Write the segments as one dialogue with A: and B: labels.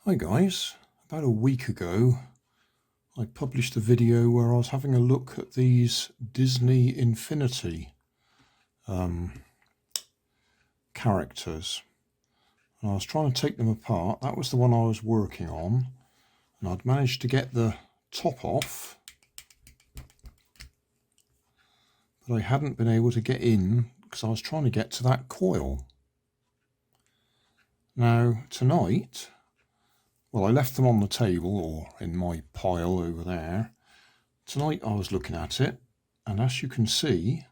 A: Hi guys, about a week ago I published a video where I was having a look at these Disney Infinity characters, and I was trying to take them apart. That was the one I was working on, and I'd managed to get the top off, but I hadn't been able to get in because I was trying to get to that coil. Now tonight, well, I left them on the table or in my pile over there. Tonight I was looking at it, and as you can see,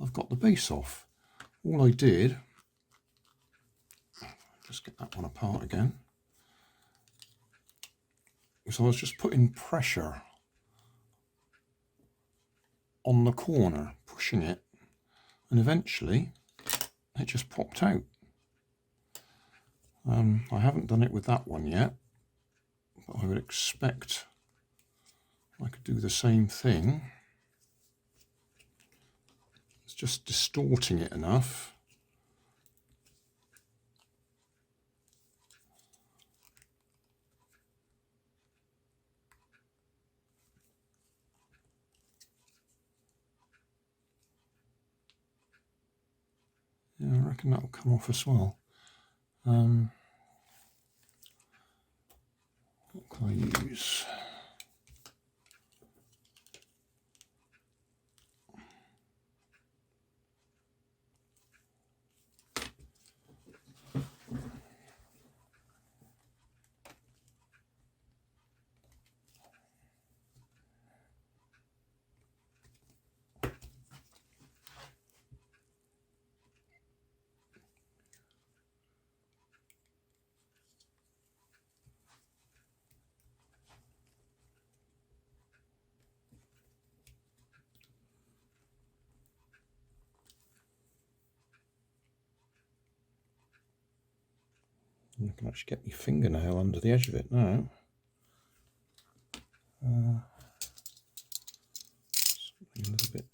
A: I've got the base off. All I did, just get that one apart again, was I was just putting pressure on the corner, pushing it, and eventually it just popped out. I haven't done it with that one yet, but I would expect I could do the same thing. It's just distorting it enough. Yeah, I reckon that'll come off as well. What can I use? I can actually get my fingernail under the edge of it now. Something a little bit.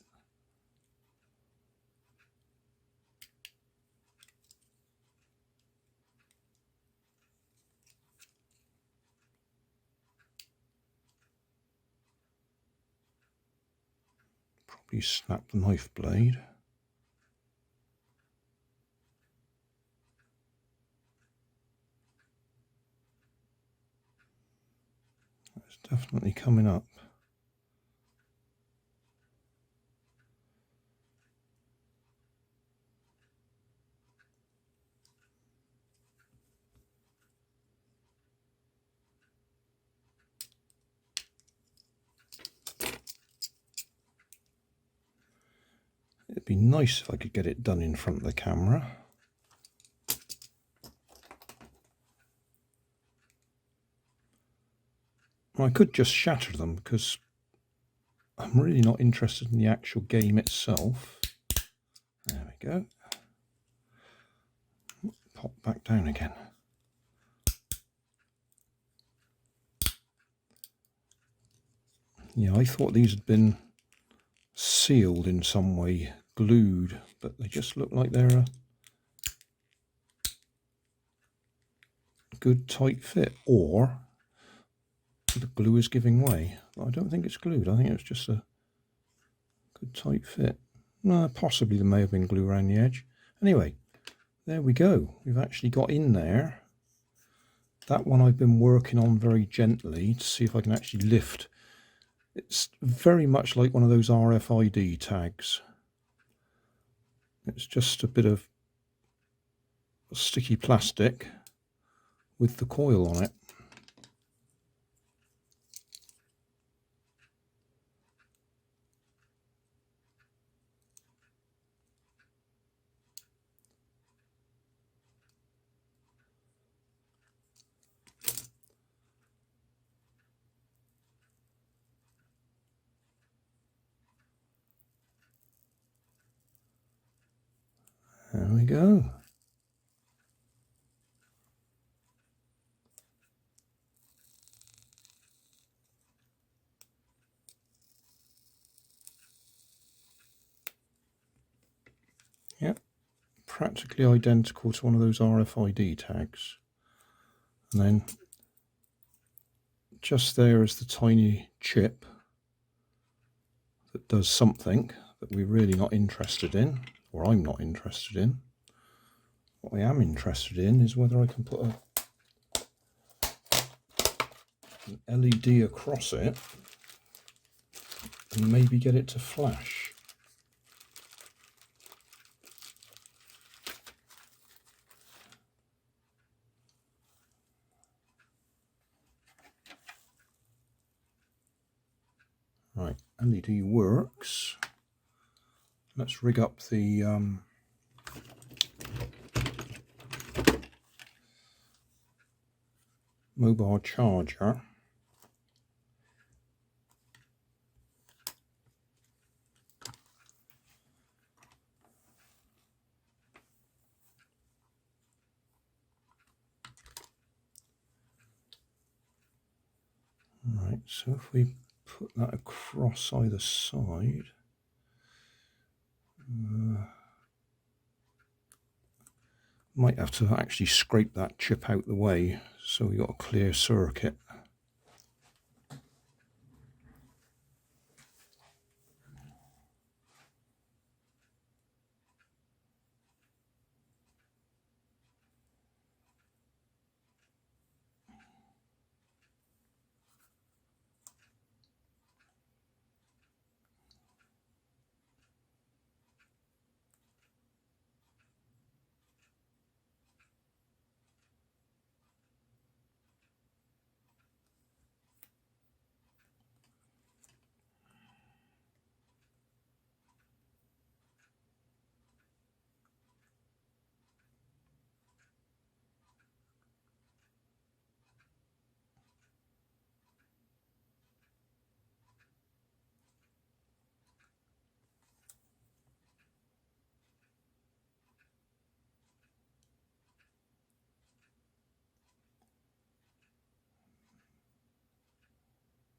A: Probably snap the knife blade. It's definitely coming up. It'd be nice if I could get it done in front of the camera. I could just shatter them because I'm really not interested in the actual game itself. There we go. Pop back down again. Yeah, I thought these had been sealed in some way, glued, but they just look like they're a good tight fit, or the glue is giving way. I don't think it's glued. I think it's just a good tight fit. No, possibly there may have been glue around the edge. Anyway, there we go. We've actually got in there. That one I've been working on very gently to see if I can actually lift. It's very much like one of those RFID tags. It's just a bit of sticky plastic with the coil on it. There we go. Yep, practically identical to one of those RFID tags. And then just there is the tiny chip that does something that we're really not interested in, or I'm not interested in. What I am interested in is whether I can put an LED across it and maybe get it to flash. Right, LED works. Let's rig up the mobile charger. Right, so if we put that across either side, might have to actually scrape that chip out the way so we got a clear circuit.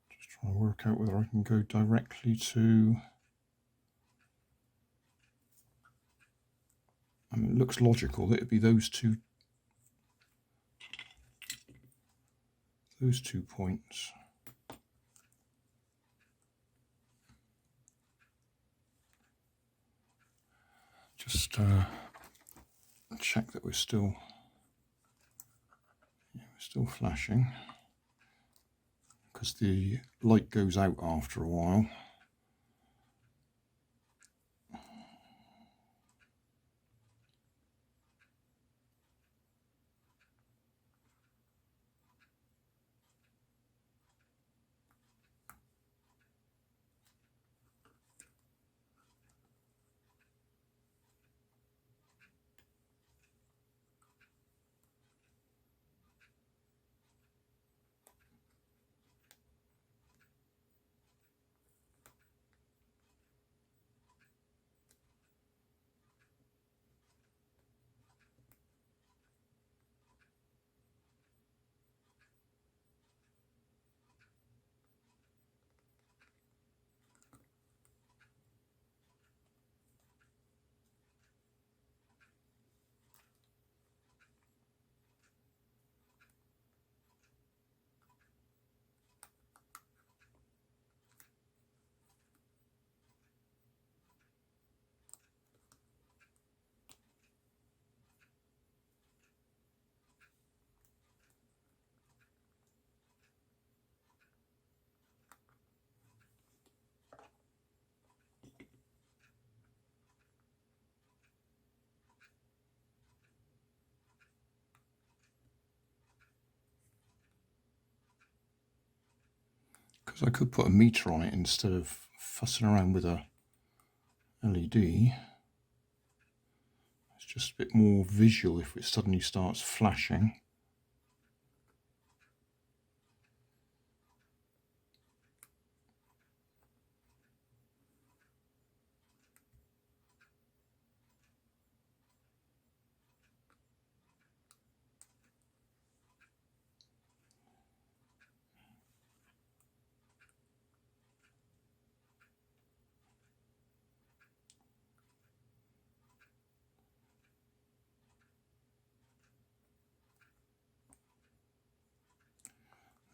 A: Just trying to work out whether I can go directly to... I mean, it looks logical that it'd be those two points. Just check that we're still flashing, because the light goes out after a while. Because I could put a meter on it instead of fussing around with a LED. It's just a bit more visual if it suddenly starts flashing.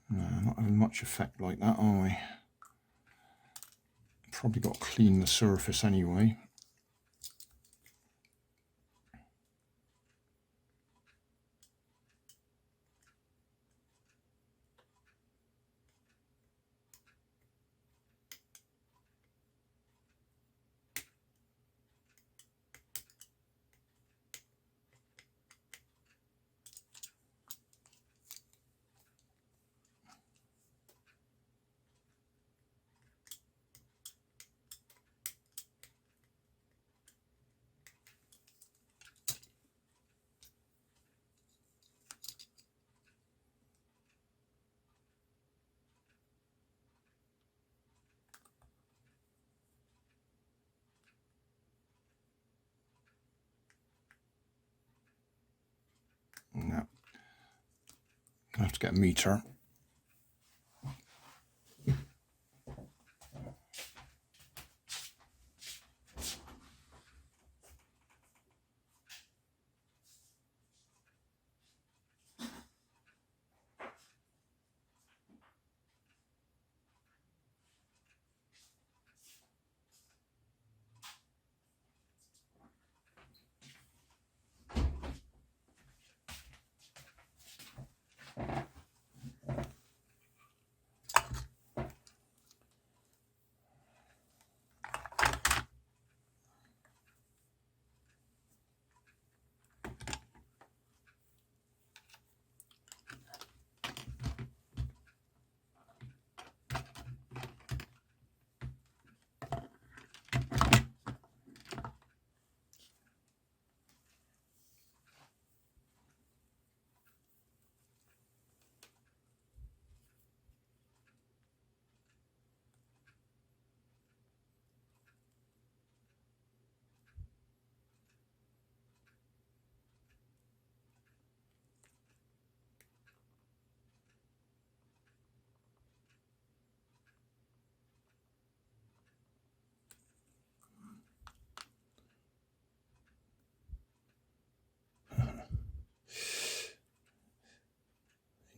A: No, not having much effect like that, are we? Probably got to clean the surface anyway. No. I have to get a meter.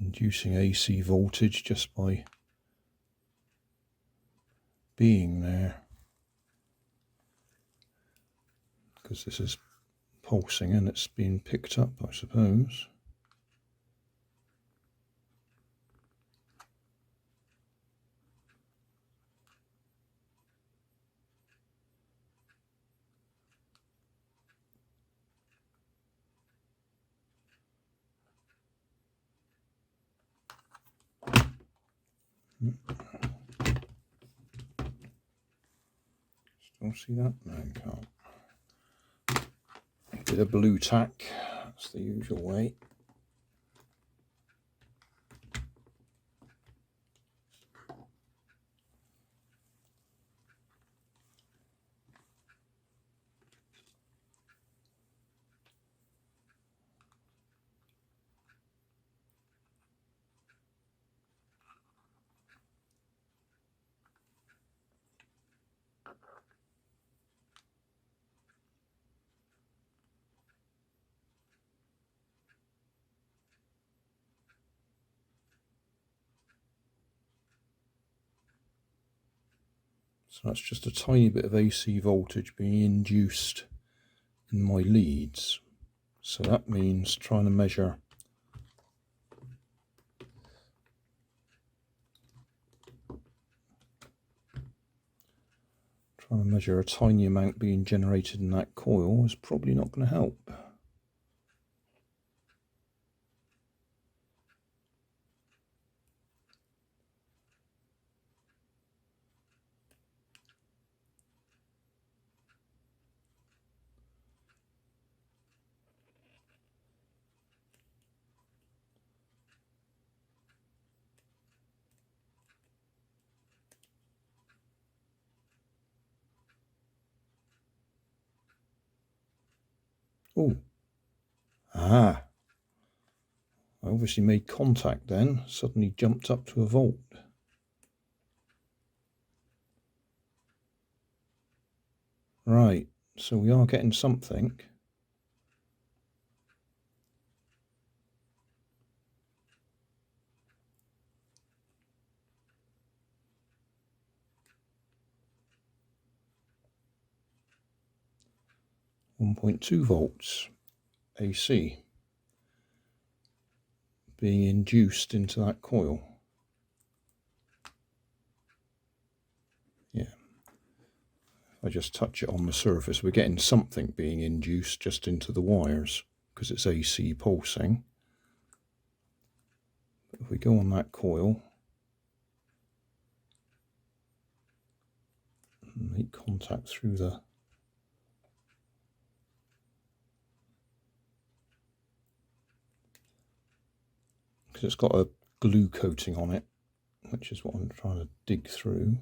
A: Inducing AC voltage just by being there, because this is pulsing and it's being picked up, I suppose. Still see that? No, you can't. Bit of blue tack, that's the usual way. So that's just a tiny bit of AC voltage being induced in my leads. So that means trying to measure a tiny amount being generated in that coil is probably not going to help. Oh, I obviously made contact then, suddenly jumped up to a volt. Right, so we are getting something. 1.2 volts AC being induced into that coil. Yeah, if I just touch it on the surface, we're getting something being induced just into the wires because it's AC pulsing. But if we go on that coil and make contact through the because it's got a glue coating on it, which is what I'm trying to dig through.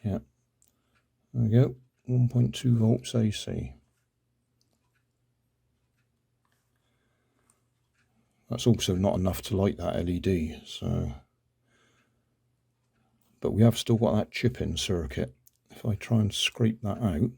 A: Yeah, there we go, 1.2 volts AC. That's also not enough to light that LED, so. But we have still got that chip-in circuit. If I try and scrape that out,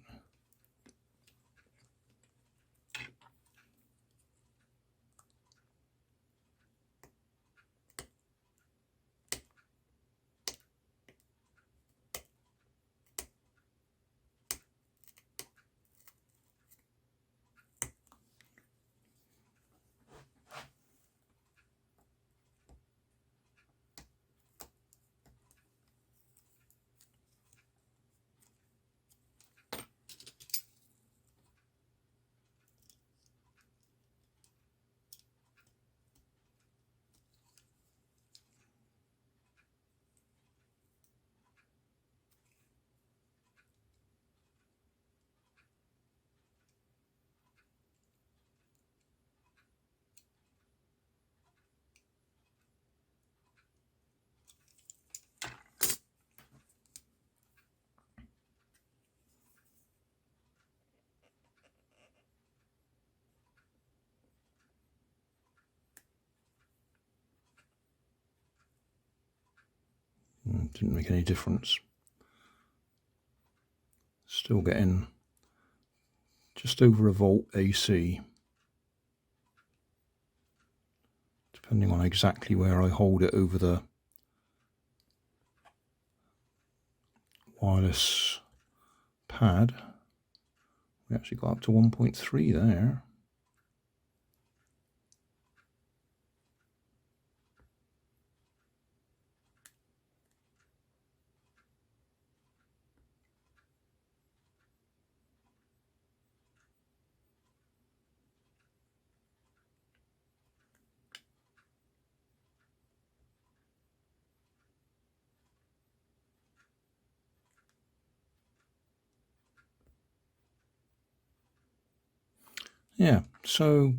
A: didn't make any difference. Still getting just over a volt AC, depending on exactly where I hold it over the wireless pad. We actually got up to 1.3 there. Yeah, so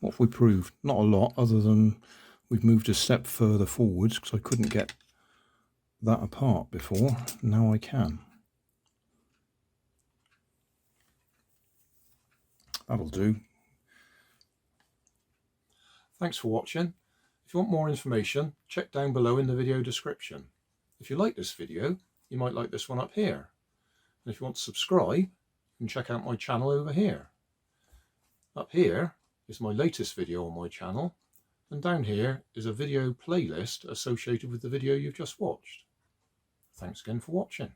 A: what have we proved? Not a lot, other than we've moved a step further forwards because I couldn't get that apart before. Now I can. That'll do. Thanks for watching. If you want more information, check down below in the video description. If you like this video, you might like this one up here. And if you want to subscribe, you can check out my channel over here. Up here is my latest video on my channel, and down here is a video playlist associated with the video you've just watched. Thanks again for watching.